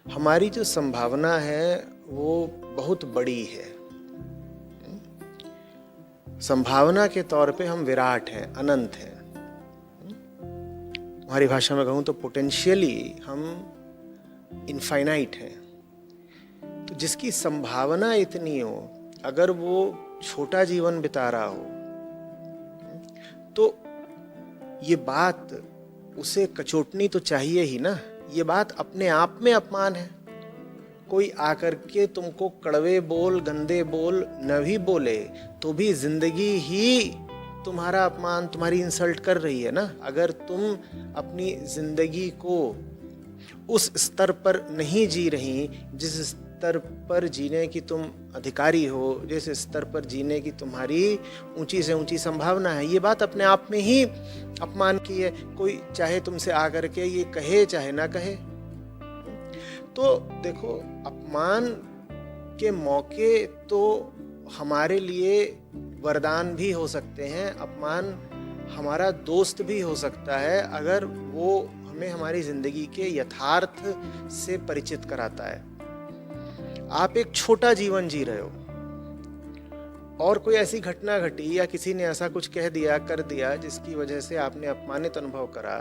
हमारी जो संभावना है वो बहुत बड़ी है। संभावना के तौर पे हम विराट हैं, अनंत हैं। हमारी भाषा में कहूँ तो पोटेंशियली हम इनफाइनाइट हैं। तो जिसकी संभावना इतनी हो, अगर वो छोटा जीवन बिता रहा हो, तो ये बात उसे कचोटनी तो चाहिए ही ना। ये बात अपने आप में अपमान है। कोई आकर के तुमको कड़वे बोल, गंदे बोल न भी बोले तो भी जिंदगी ही तुम्हारा अपमान, तुम्हारी इंसल्ट कर रही है ना। अगर तुम अपनी जिंदगी को उस स्तर पर नहीं जी रही जिस स्तर पर जीने की तुम अधिकारी हो, जिस स्तर पर जीने की तुम्हारी ऊंची से ऊंची संभावना है, ये बात अपने आप में ही अपमान की है। कोई चाहे तुमसे आकर के ये कहे चाहे ना कहे। तो देखो, अपमान के मौके तो हमारे लिए वरदान भी हो सकते हैं। अपमान हमारा दोस्त भी हो सकता है अगर वो हमें हमारी जिंदगी के यथार्थ से परिचित कराता है। आप एक छोटा जीवन जी रहे हो और कोई ऐसी घटना घटी या किसी ने ऐसा कुछ कह दिया, कर दिया, जिसकी वजह से आपने अपमानित अनुभव करा,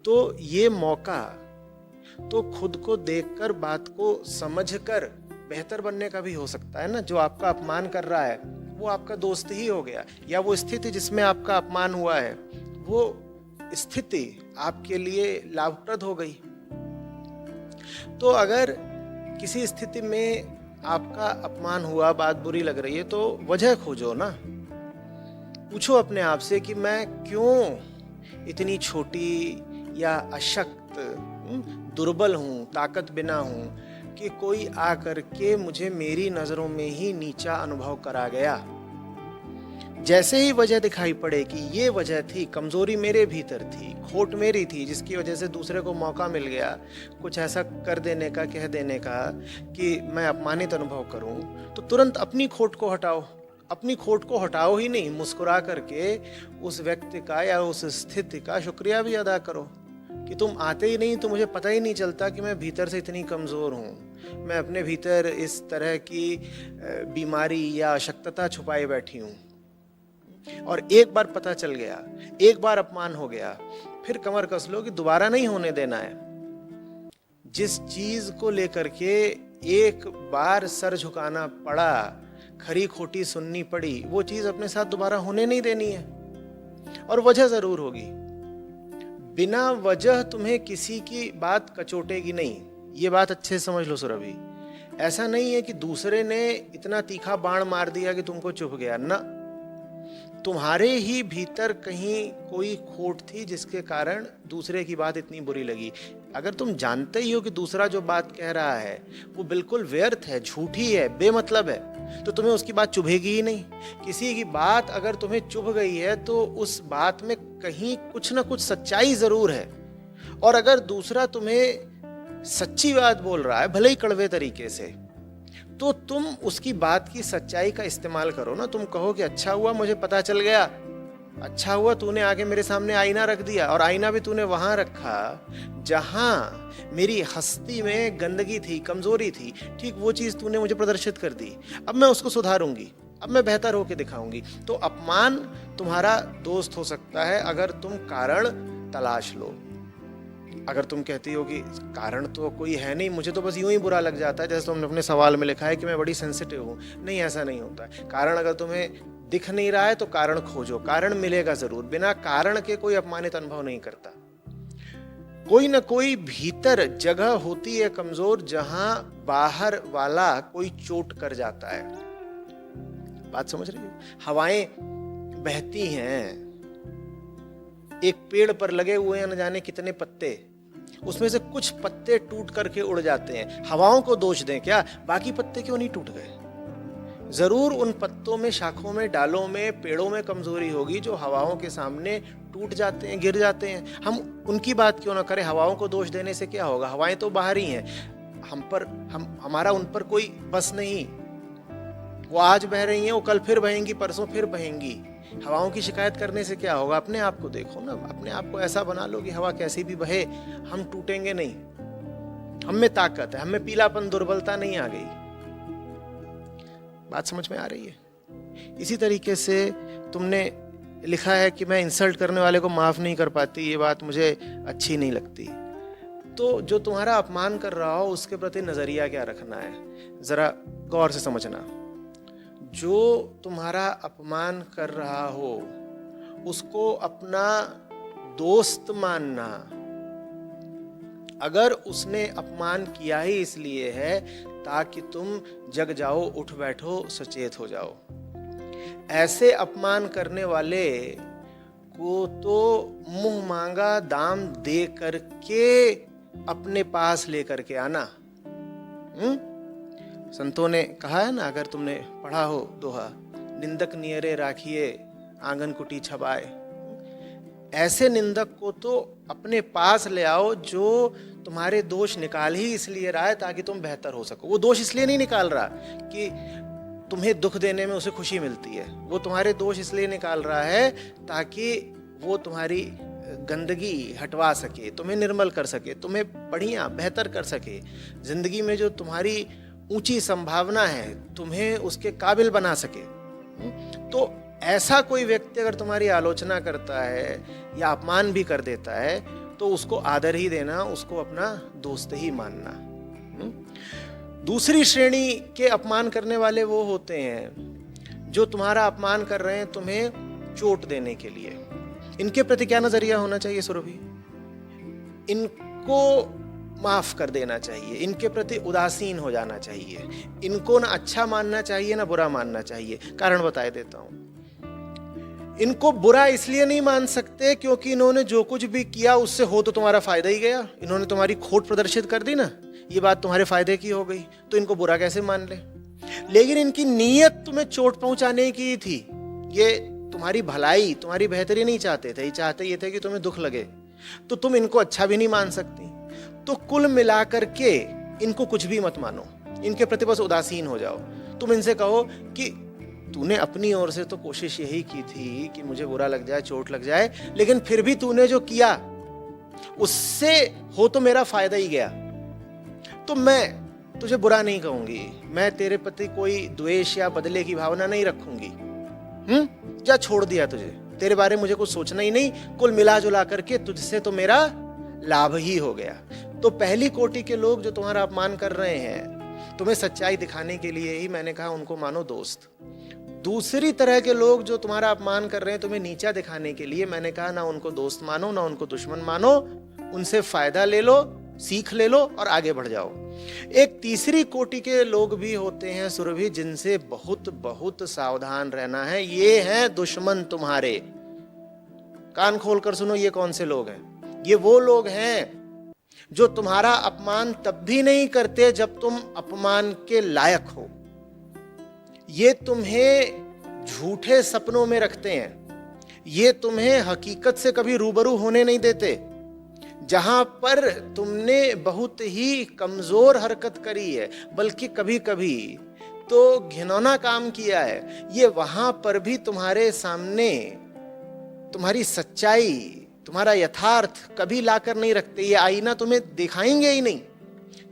तो ये मौका तो खुद को देखकर, बात को समझकर बेहतर बनने का भी हो सकता है ना। जो आपका अपमान कर रहा है वो आपका दोस्त ही हो गया, या वो स्थिति जिसमें आपका अपमान हुआ है वो स्थिति आपके लिए लाभप्रद हो गई। तो अगर किसी स्थिति में आपका अपमान हुआ, बात बुरी लग रही है, तो वजह खोजो ना। पूछो अपने आप से कि मैं क्यों इतनी छोटी या अशक्त, दुर्बल हूँ, ताकत बिना हूँ कि कोई आकर के मुझे मेरी नजरों में ही नीचा अनुभव करा गया। जैसे ही वजह दिखाई पड़े कि ये वजह थी, कमजोरी मेरे भीतर थी, खोट मेरी थी, जिसकी वजह से दूसरे को मौका मिल गया कुछ ऐसा कर देने का, कह देने का कि मैं अपमानित अनुभव करूं, तो तुरंत अपनी खोट को हटाओ। अपनी खोट को हटाओ ही नहीं, मुस्कुरा करके उस व्यक्ति का या उस स्थिति का शुक्रिया भी अदा करो कि तुम आते ही नहीं तो मुझे पता ही नहीं चलता कि मैं भीतर से इतनी कमज़ोर हूँ, मैं अपने भीतर इस तरह की बीमारी या अशक्तता छुपाए बैठी हूँ। और एक बार पता चल गया, एक बार अपमान हो गया, फिर कमर कस लो कि दोबारा नहीं होने देना है। जिस चीज को लेकर के एक बार सर झुकाना पड़ा, खरी खोटी सुननी पड़ी, वो चीज अपने साथ दोबारा होने नहीं देनी है। और वजह जरूर होगी। बिना वजह तुम्हें किसी की बात कचोटेगी नहीं, ये बात अच्छे से समझ लो सुरभि। ऐसा नहीं है कि दूसरे ने इतना तीखा बाण मार दिया कि तुमको चुभ गया ना। तुम्हारे ही भीतर कहीं कोई खोट थी जिसके कारण दूसरे की बात इतनी बुरी लगी। अगर तुम जानते ही हो कि दूसरा जो बात कह रहा है वो बिल्कुल व्यर्थ है, झूठी है, बेमतलब है, तो तुम्हें उसकी बात चुभेगी ही नहीं। किसी की बात अगर तुम्हें चुभ गई है तो उस बात में कहीं कुछ ना कुछ सच्चाई जरूर है। और अगर दूसरा तुम्हें सच्ची बात बोल रहा है, भले ही कड़वे तरीके से, तो तुम उसकी बात की सच्चाई का इस्तेमाल करो ना। तुम कहो कि अच्छा हुआ मुझे पता चल गया, अच्छा हुआ तूने आगे मेरे सामने आईना रख दिया, और आईना भी तूने वहां रखा जहां मेरी हस्ती में गंदगी थी, कमजोरी थी। ठीक वो चीज तूने मुझे प्रदर्शित कर दी, अब मैं उसको सुधारूंगी, अब मैं बेहतर होके दिखाऊंगी। तो अपमान तुम्हारा दोस्त हो सकता है अगर तुम कारण तलाश लो। अगर तुम कहती हो कि कारण तो कोई है नहीं, मुझे तो बस यूं ही बुरा लग जाता है, जैसे तुमने अपने सवाल में लिखा है कि मैं बड़ी सेंसिटिव हूँ, नहीं ऐसा नहीं होता है। कारण अगर तुम्हें दिख नहीं रहा है तो कारण खोजो, कारण मिलेगा जरूर। बिना कारण के कोई अपमानित अनुभव नहीं करता। कोई ना कोई भीतर जगह होती है कमजोर, जहां बाहर वाला कोई चोट कर जाता है। बात समझ रही हो? हवाएं बहती हैं, एक पेड़ पर लगे हुए हैं न जाने कितने पत्ते, उसमें से कुछ पत्ते टूट करके उड़ जाते हैं। हवाओं को दोष दें क्या? बाकी पत्ते क्यों नहीं टूट गए? जरूर उन पत्तों में, शाखों में, डालों में, पेड़ों में कमजोरी होगी जो हवाओं के सामने टूट जाते हैं, गिर जाते हैं। हम उनकी बात क्यों ना करें? हवाओं को दोष देने से क्या होगा? हवाएं तो बाहर ही हैं, हमारा उन पर कोई बस नहीं। वो आज बह रही हैं, वो कल फिर बहेंगी, परसों फिर बहेंगी। हवाओं की शिकायत करने से क्या होगा? अपने आप को देखो ना, अपने आप को ऐसा बना लो कि हवा कैसी भी बहे, हम टूटेंगे नहीं। हम में ताकत है, हम में पीलापन, दुर्बलता नहीं आ गई। बात समझ में आ रही है? इसी तरीके से तुमने लिखा है कि मैं इंसल्ट करने वाले को माफ नहीं कर पाती, ये बात मुझे अच्छी नहीं लगती। तो जो तुम्हारा अपमान कर रहा हो उसके प्रति नजरिया क्या रखना है, जरा गौर से समझना। जो तुम्हारा अपमान कर रहा हो उसको अपना दोस्त मानना। अगर उसने अपमान किया ही इसलिए है ताकि तुम जग जाओ, उठ बैठो, सचेत हो जाओ, ऐसे अपमान करने वाले को तो मुंह मांगा दाम दे करके अपने पास लेकर के आना। संतों ने कहा है ना, अगर तुमने पढ़ा हो दोहा, निंदक नियरे राखिए आंगन कुटी छबाए। ऐसे निंदक को तो अपने पास ले आओ जो तुम्हारे दोष निकाल ही इसलिए रहा है ताकि तुम बेहतर हो सको। वो दोष इसलिए नहीं निकाल रहा कि तुम्हें दुख देने में उसे खुशी मिलती है, वो तुम्हारे दोष इसलिए निकाल रहा है ताकि वो तुम्हारी गंदगी हटवा सके, तुम्हें निर्मल कर सके, तुम्हें बढ़िया बेहतर कर सके, जिंदगी में जो तुम्हारी ऊंची संभावना है तुम्हें उसके काबिल बना सके। तो ऐसा कोई व्यक्ति अगर तुम्हारी आलोचना करता है या अपमान भी कर देता है तो उसको आदर ही देना, उसको अपना दोस्त ही मानना। दूसरी श्रेणी के अपमान करने वाले वो होते हैं जो तुम्हारा अपमान कर रहे हैं तुम्हें चोट देने के लिए। इनके प्रति क्या नजरिया होना चाहिए सुरभि? इनको माफ कर देना चाहिए, इनके प्रति उदासीन हो जाना चाहिए, इनको ना अच्छा मानना चाहिए ना बुरा मानना चाहिए। कारण बताए देता हूं। इनको बुरा इसलिए नहीं मान सकते क्योंकि इन्होंने जो कुछ भी किया उससे हो तो तुम्हारा फायदा ही गया। इन्होंने तुम्हारी खोट प्रदर्शित कर दी ना, ये बात तुम्हारे फायदे की हो गई, तो इनको बुरा कैसे मान ले। लेकिन इनकी नीयत तुम्हें चोट पहुंचाने की थी, ये तुम्हारी भलाई, तुम्हारी बेहतरी नहीं चाहते थे, चाहते ये थे कि तुम्हें दुख लगे, तो तुम इनको अच्छा भी नहीं मान सकती। तो कुल मिलाकर के इनको कुछ भी मत मानो, इनके प्रति बस उदासीन हो जाओ। तुम इनसे कहो कि तूने अपनी ओर से तो कोशिश यही की थी कि मुझे बुरा लग जाए, चोट लग जाए, लेकिन फिर भी तूने जो किया उससे हो तो मेरा फायदा ही गया, तो मैं तुझे बुरा नहीं कहूंगी, मैं तेरे प्रति कोई द्वेष या बदले की भावना नहीं रखूंगी। जा छोड़ दिया तुझे, तेरे बारे में मुझे कुछ सोचना ही नहीं, कुल मिला जुला करके तुझसे तो मेरा लाभ ही हो गया। तो पहली कोटि के लोग जो तुम्हारा अपमान कर रहे हैं तुम्हें सच्चाई दिखाने के लिए ही मैंने कहा उनको मानो दोस्त। दूसरी तरह के लोग जो तुम्हारा अपमान कर रहे हैं तुम्हें नीचा दिखाने के लिए मैंने कहा ना उनको दोस्त मानो ना उनको दुश्मन मानो, उनसे फायदा ले लो, सीख ले लो और आगे बढ़ जाओ। एक तीसरी कोटि के लोग भी होते हैं सुरभि, जिनसे बहुत बहुत सावधान रहना है। ये हैं दुश्मन तुम्हारे। कान खोल कर सुनो, ये कौन से लोग हैं? ये वो लोग हैं जो तुम्हारा अपमान तब भी नहीं करते जब तुम अपमान के लायक हो। ये तुम्हें झूठे सपनों में रखते हैं, ये तुम्हें हकीकत से कभी रूबरू होने नहीं देते। जहां पर तुमने बहुत ही कमजोर हरकत करी है, बल्कि कभी कभी तो घिनौना काम किया है, ये वहां पर भी तुम्हारे सामने तुम्हारी सच्चाई, तुम्हारा यथार्थ कभी लाकर नहीं रखते। ये आईना तुम्हें दिखाएंगे ही नहीं।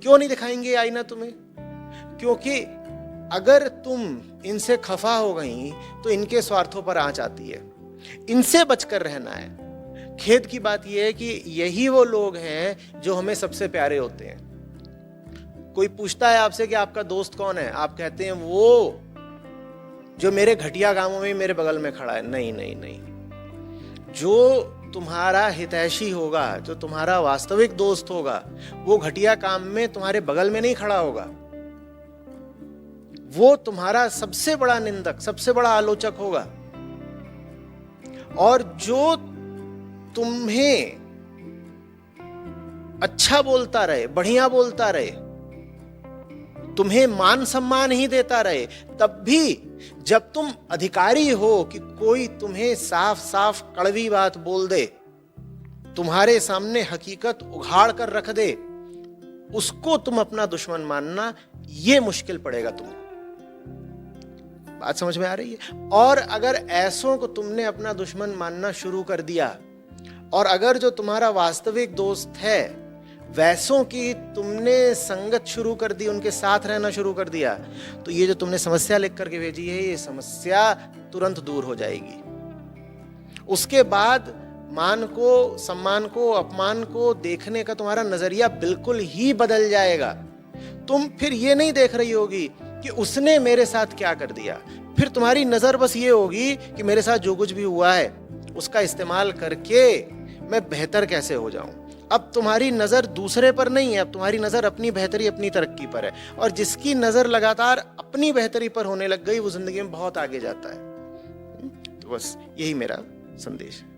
क्यों नहीं दिखाएंगे आईना तुम्हें? क्योंकि अगर तुम इनसे खफा हो गई तो इनके स्वार्थों पर आंच आती है। इनसे बचकर रहना है। खेद की बात यह है कि यही वो लोग हैं जो हमें सबसे प्यारे होते हैं। कोई पूछता है आपसे कि आपका दोस्त कौन है, आप कहते हैं वो जो मेरे घटिया कामों में मेरे बगल में खड़ा है। नहीं नहीं नहीं, जो तुम्हारा हितैषी होगा, जो तुम्हारा वास्तविक दोस्त होगा, वो घटिया काम में तुम्हारे बगल में नहीं खड़ा होगा। वो तुम्हारा सबसे बड़ा निंदक, सबसे बड़ा आलोचक होगा। और जो तुम्हें अच्छा बोलता रहे, बढ़िया बोलता रहे, तुम्हें मान सम्मान ही देता रहे, तब भी जब तुम अधिकारी हो कि कोई तुम्हें साफ साफ कड़वी बात बोल दे, तुम्हारे सामने हकीकत उघाड़ कर रख दे, उसको तुम अपना दुश्मन मानना, ये मुश्किल पड़ेगा तुमको। बात समझ में आ रही है? और अगर ऐसों को तुमने अपना दुश्मन मानना शुरू कर दिया, और अगर जो तुम्हारा वास्तविक दोस्त है वैसों की तुमने संगत शुरू कर दी, उनके साथ रहना शुरू कर दिया, तो ये जो तुमने समस्या लिख करके भेजी है, ये समस्या तुरंत दूर हो जाएगी। उसके बाद मान को, सम्मान को, अपमान को देखने का तुम्हारा नजरिया बिल्कुल ही बदल जाएगा। तुम फिर ये नहीं देख रही होगी कि उसने मेरे साथ क्या कर दिया, फिर तुम्हारी नजर बस ये होगी कि मेरे साथ जो कुछ भी हुआ है उसका इस्तेमाल करके मैं बेहतर कैसे हो जाऊं। अब तुम्हारी नजर दूसरे पर नहीं है, अब तुम्हारी नजर अपनी बेहतरी, अपनी तरक्की पर है। और जिसकी नजर लगातार अपनी बेहतरी पर होने लग गई, वो जिंदगी में बहुत आगे जाता है। तो बस यही मेरा संदेश है।